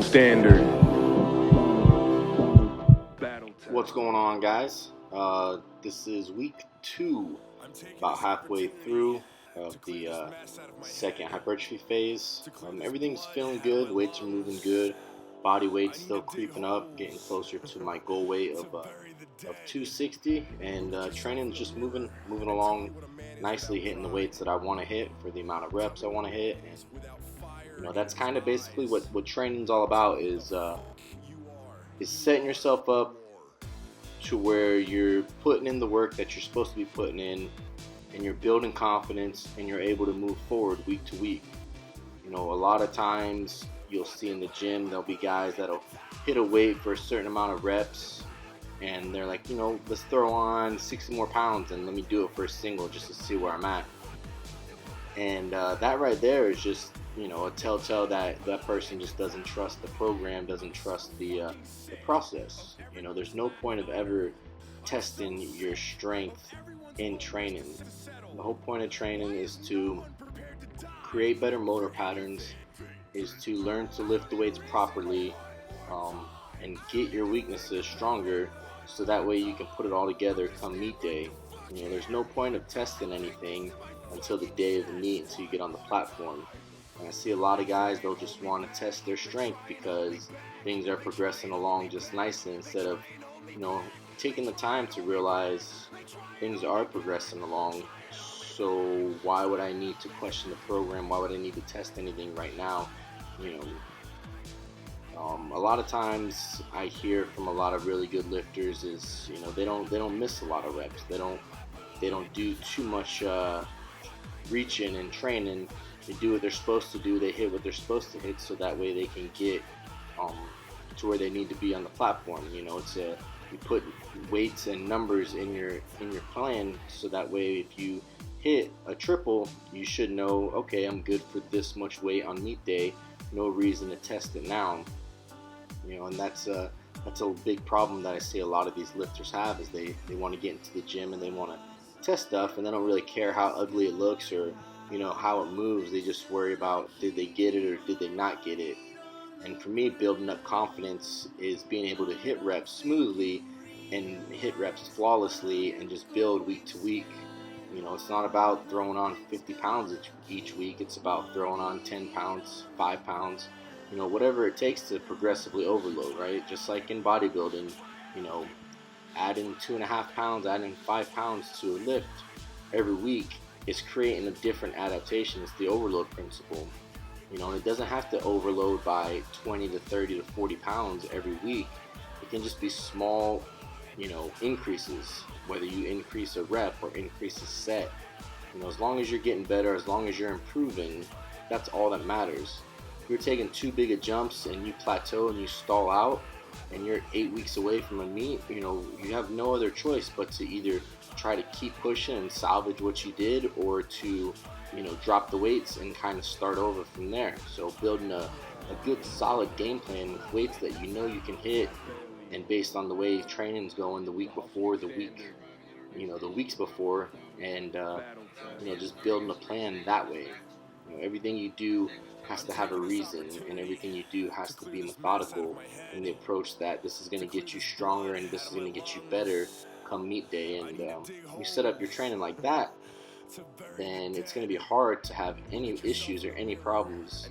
standard. What's going on, guys? This is week 2, about halfway through of the second hypertrophy phase. Everything's feeling good, weights are moving good, body weight's still creeping up, getting closer to my goal weight of 260, and training's just moving along nicely, hitting the weights that I want to hit for the amount of reps I want to hit. And that's kind of basically what training's all about, is setting yourself up to where you're putting in the work that you're supposed to be putting in, and you're building confidence, and you're able to move forward week to week. A lot of times you'll see in the gym, there'll be guys that'll hit a weight for a certain amount of reps, and they're like, let's throw on 60 more pounds and let me do it for a single just to see where I'm at. And that right there is just, a telltale that that person just doesn't trust the program, doesn't trust the process. There's no point of ever testing your strength in training. The whole point of training is to create better motor patterns, is to learn to lift the weights properly, and get your weaknesses stronger, so that way you can put it all together come meet day. There's no point of testing anything until the day of the meet, until you get on the platform. And I see a lot of guys, they'll just want to test their strength because things are progressing along just nicely, instead of taking the time to realize things are progressing along. So why would I need to question the program? Why would I need to test anything right now? A lot of times I hear from a lot of really good lifters is they don't miss a lot of reps. They don't do too much reaching and training. They do what they're supposed to do. They hit what they're supposed to hit, so that way they can get to where they need to be on the platform. You put weights and numbers in your plan, so that way if you hit a triple, you should know, okay, I'm good for this much weight on meet day. No reason to test it now. And that's a big problem that I see a lot of these lifters have, is they want to get into the gym and they want to test stuff, and they don't really care how ugly it looks or how it moves. They just worry about, did they get it or did they not get it. And for me, building up confidence is being able to hit reps smoothly and hit reps flawlessly and just build week to week. It's not about throwing on 50 pounds each week. It's about throwing on 10 pounds, 5 pounds, whatever it takes to progressively overload, right? Just like in bodybuilding, adding 2.5 pounds, adding 5 pounds to a lift every week is creating a different adaptation. It's the overload principle. And it doesn't have to overload by 20 to 30 to 40 pounds every week. It can just be small, increases, whether you increase a rep or increase a set. As long as you're getting better, as long as you're improving, that's all that matters. If you're taking too big of jumps and you plateau and you stall out and you're 8 weeks away from a meet, you have no other choice but to either try to keep pushing and salvage what you did, or to drop the weights and kind of start over from there. So building a good solid game plan with weights that you can hit, and based on the way training's going the week before, the weeks before, and just building a plan that way. Everything you do has to have a reason, and everything you do has to be methodical in the approach that this is going to get you stronger and this is going to get you better come meet day. And you set up your training like that, then it's going to be hard to have any issues or any problems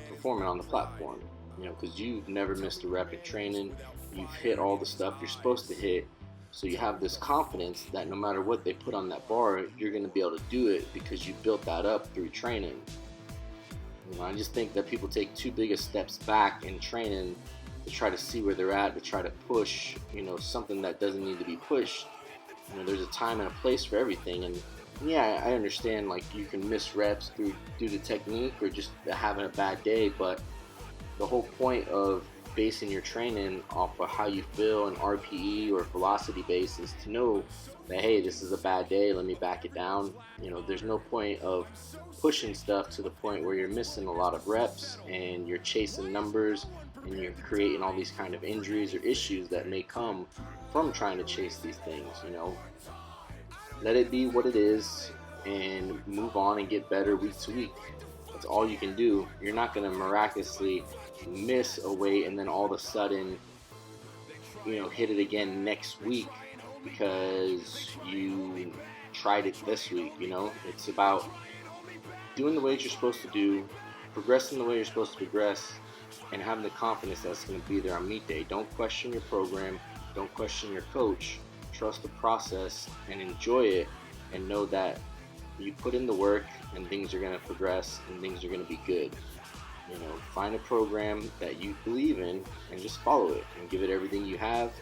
performing on the platform, because you've never missed a rep in training. You've hit all the stuff you're supposed to hit, so you have this confidence that no matter what they put on that bar, you're going to be able to do it because you built that up through training. I just think that people take too big of steps back in training to try to see where they're at, to try to push something that doesn't need to be pushed. There's a time and a place for everything. And yeah, I understand, like, you can miss reps due to technique or just having a bad day, but the whole point of basing your training off of how you feel in RPE or velocity base is to know that, hey, this is a bad day, let me back it down. There's no point of pushing stuff to the point where you're missing a lot of reps and you're chasing numbers and you're creating all these kind of injuries or issues that may come from trying to chase these things. Let it be what it is and move on and get better week to week. That's all you can do. You're not going to miraculously miss a weight and then all of a sudden, hit it again next week because you tried it this week. It's about doing the weight you're supposed to do, progressing the way you're supposed to progress, and having the confidence that's going to be there on meet day. Don't question your program. Don't question your coach. Trust the process and enjoy it, and know that you put in the work and things are going to progress and things are going to be good. Find a program that you believe in and just follow it and give it everything you have.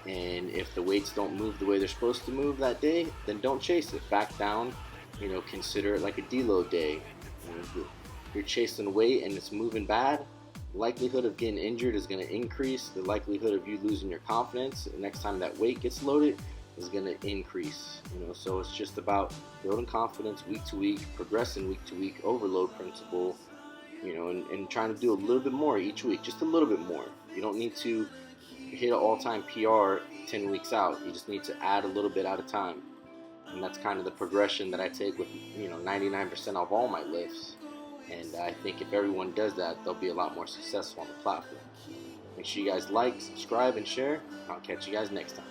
And if the weights don't move the way they're supposed to move that day, then don't chase it. Back down. Consider it like a deload day. If you're chasing weight and it's moving bad, the likelihood of getting injured is going to increase. The likelihood of you losing your confidence the next time that weight gets loaded is going to increase. So it's just about building confidence week to week, progressing week to week, overload principle, and trying to do a little bit more each week, just a little bit more. You don't need to hit an all-time PR 10 weeks out. You just need to add a little bit at a time. And that's kind of the progression that I take with 99% of all my lifts. And I think if everyone does that, they'll be a lot more successful on the platform. Make sure you guys like, subscribe, and share. I'll catch you guys next time.